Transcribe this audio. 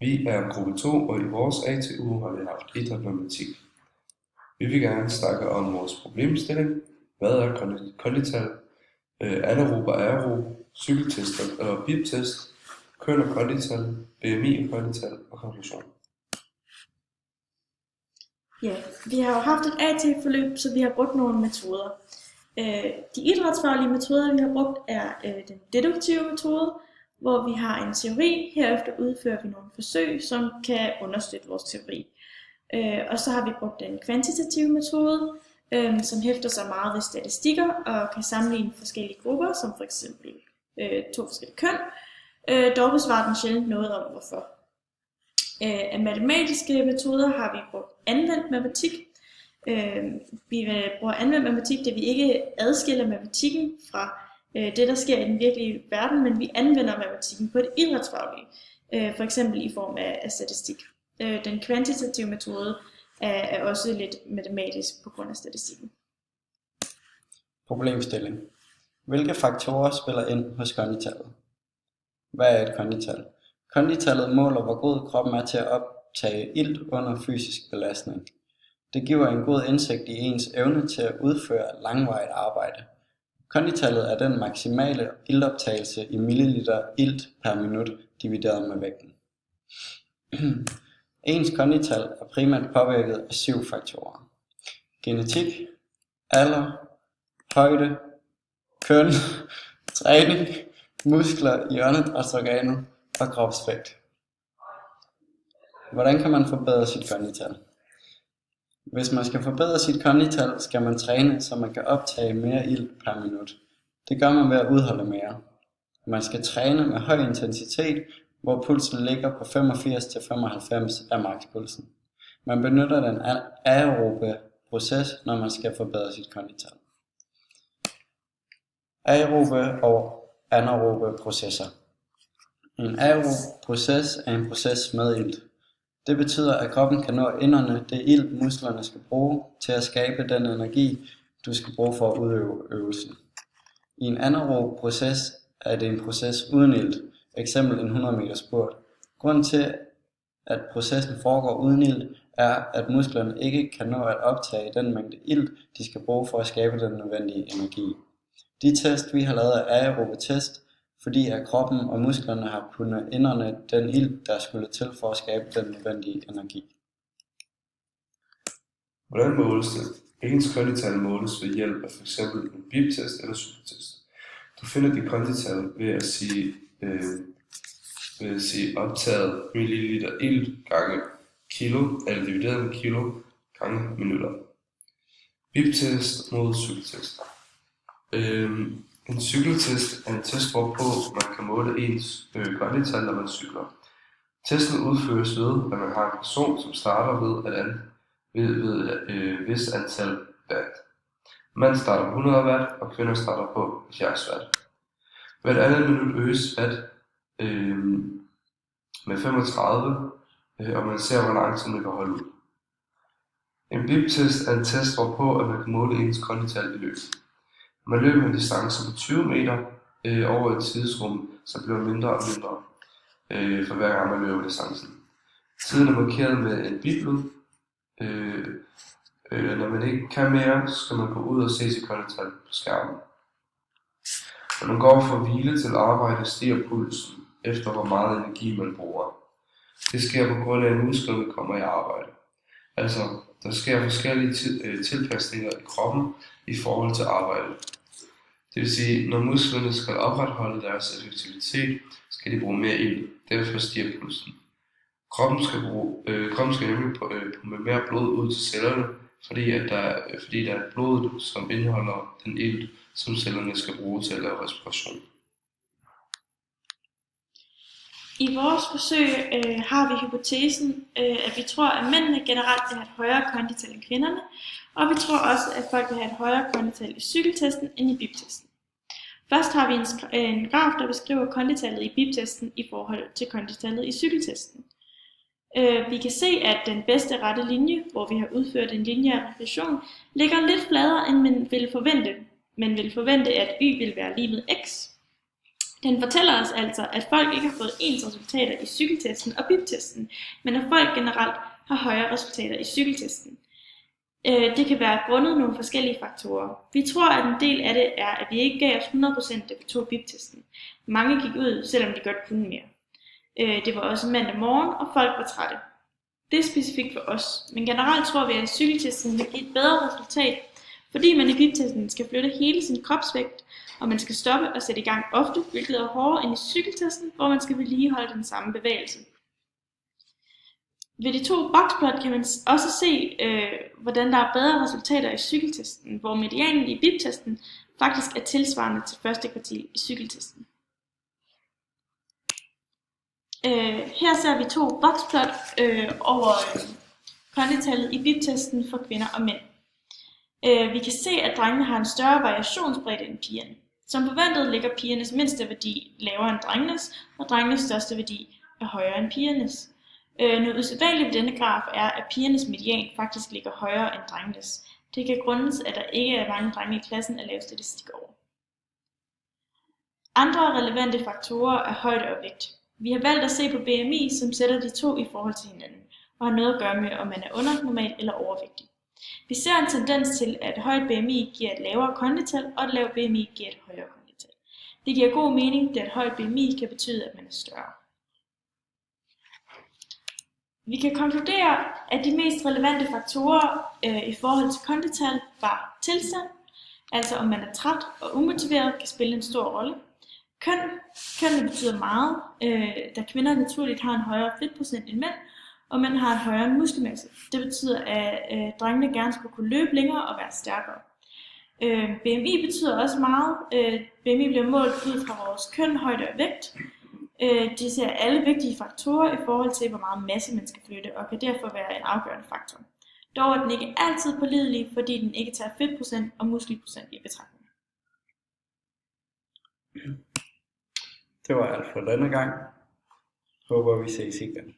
Vi er gruppe 2, og i vores ATU har vi haft idræt og matematik. Vi vil gerne snakke om vores problemstilling. Hvad er kondital? Anaerob og aerob, cykeltest og biptest, køn og kondital, BMI og kondital og konklusion. Ja, vi har jo haft et AT-forløb, så vi har brugt nogle metoder. De idrætsfaglige metoder, vi har brugt, er den deduktive metode, hvor vi har en teori. Herefter udfører vi nogle forsøg, som kan understøtte vores teori. Og så har vi brugt den kvantitative metode, som hæfter sig meget ved statistikker og kan sammenligne forskellige grupper, som for eksempel to forskellige køn. Dog besvarer den sjældent noget om hvorfor. Af matematiske metoder har vi brugt anvendt matematik. Vi bruger anvendt matematik, da vi ikke adskiller matematikken fra det, der sker i den virkelige verden, men vi anvender matematikken på det idrætsfaglige, for eksempel i form af statistik. Den kvantitative metode er også lidt matematisk på grund af statistikken. Problemstilling. Hvilke faktorer spiller ind hos konditallet? Hvad er et kondital? Konditallet måler, hvor god kroppen er til at optage ilt under fysisk belastning. Det giver en god indsigt i ens evne til at udføre langvarigt arbejde. Konditallet er den maksimale iltoptagelse i milliliter ilt per minut divideret med vægten. Ens kondital er primært påvirket af 7 faktorer. Genetik, alder, højde, køn, træning, muskler i åndedrætsorganet og kropsvægt. Hvordan kan man forbedre sit kondital? Hvis man skal forbedre sit kondital, skal man træne, så man kan optage mere ilt per minut. Det gør man ved at udholde mere. Man skal træne med høj intensitet, hvor pulsen ligger på 85-95 af makspulsen. Man benytter den aerobe proces, når man skal forbedre sit kondital. Aerobe og anaerobe processer. En aerob proces er en proces med ilt. Det betyder, at kroppen kan nå inderne det ilt, musklerne skal bruge til at skabe den energi, du skal bruge for at udøve øvelsen. I en anaerob proces er det en proces uden ilt, eksempel en 100 meter spurt. Grunden til, at processen foregår uden ilt, er, at musklerne ikke kan nå at optage den mængde ilt, de skal bruge for at skabe den nødvendige energi. De test, vi har lavet, er aerobe test, fordi at kroppen og musklerne har kunnet indånde den ilt, der skulle til for at skabe den nødvendige energi. Hvordan måles det? Ens kondital måles ved hjælp af f.eks. en biptest eller cykeltest. Du finder dit kondital ved at sige optaget milliliter ilt gange kilo, eller divideret med kilo gange minutter. Biptest mod cykeltest. En cykeltest er en test, hvorpå man kan måle ens kondital, når man cykler. Testen udføres ved, at man har en person, som starter ved et vist antal watt. Mand starter på 100 watt, og kvinder starter på 70 watt. Hvert andet minut øges watt med 35, og man ser, hvor lang tid man kan holde ud. En biptest er en test, hvorpå at man kan måle ens kondital i løb. Man løber en distance på 20 meter over et tidsrum, som bliver mindre og mindre for hver gang man løber distancen. Tiden er markeret med en bitlyd. Når man ikke kan mere, så skal man gå ud og se sit kondital på skærmen. Når man går fra hvile til arbejde, stiger pulsen efter hvor meget energi man bruger. Det sker på grund af, at musklerne kommer i arbejde. Altså, der sker forskellige tilpasninger i kroppen i forhold til arbejdet. Det vil sige, når musklerne skal opretholde deres effektivitet, skal de bruge mere ilt. Derfor stiger pulsen. Kroppen skal nemlig pumpe mere blod ud til cellerne, fordi der er blodet, som indeholder den ilt, som cellerne skal bruge til at lave respiration. I vores forsøg har vi hypotesen, at vi tror, at mændene generelt vil have et højere kondital end kvinderne, og vi tror også, at folk vil have et højere kondital i cykeltesten end i biptesten. Først har vi en graf, der beskriver konditallet i biptesten i forhold til konditallet i cykeltesten. Vi kan se, at den bedste rette linje, hvor vi har udført en lineær regression, ligger lidt fladere, end man ville forvente. Man ville forvente, at y vil være lig med x. Den fortæller os altså, at folk ikke har fået ens resultater i cykeltesten og biptesten, men at folk generelt har højere resultater i cykeltesten. Det kan være grundet nogle forskellige faktorer. Vi tror, at en del af det er, at vi ikke gav os 100% da vi tog biptesten. Mange gik ud, selvom de godt kunne mere. Det var også mandag morgen, og folk var trætte. Det er specifikt for os, men generelt tror vi, at cykeltesten vil give et bedre resultat, fordi man i biptesten skal flytte hele sin kropsvægt, og man skal stoppe og sætte i gang ofte, hvilket er hårdere end i cykeltesten, hvor man skal vedligeholde den samme bevægelse. Ved de to boxplot kan man også se, hvordan der er bedre resultater i cykeltesten, hvor medianen i biptesten faktisk er tilsvarende til første kvartil i cykeltesten. Her ser vi to boxplot over konditallet i biptesten for kvinder og mænd. Vi kan se, at drengene har en større variationsbredde end pigerne. Som forventet ligger pigernes mindste værdi lavere end drengenes, og drengenes største værdi er højere end pigernes. Noget usædvanligt ved denne graf er, at pigernes median faktisk ligger højere end drengenes. Det kan grundes, at der ikke er mange drenge i klassen at lave statistik over. Andre relevante faktorer er højde og vægt. Vi har valgt at se på BMI, som sætter de to i forhold til hinanden, og har noget at gøre med, om man er undernormal eller overvægtig. Vi ser en tendens til, at et højt BMI giver et lavere kondital, og et lavt BMI giver et højere kondital. Det giver god mening, da et højt BMI kan betyde, at man er større. Vi kan konkludere, at de mest relevante faktorer i forhold til kondital var tilstand, altså om man er træt og umotiveret, kan spille en stor rolle. Kønnene betyder meget, da kvinder naturligt har en højere fedtprocent end mænd, og mænd har en højere muskelmasse. Det betyder, at drengene gerne skulle kunne løbe længere og være stærkere. BMI betyder også meget. BMI bliver målt ud fra vores køn, højde og vægt. De ser alle vigtige faktorer i forhold til, hvor meget masse man skal flytte, og kan derfor være en afgørende faktor. Dog er den ikke altid pålidelig, fordi den ikke tager fedtprocent og muskelprocent i betragtning. Det var alt for denne gang. Håber vi ses igen.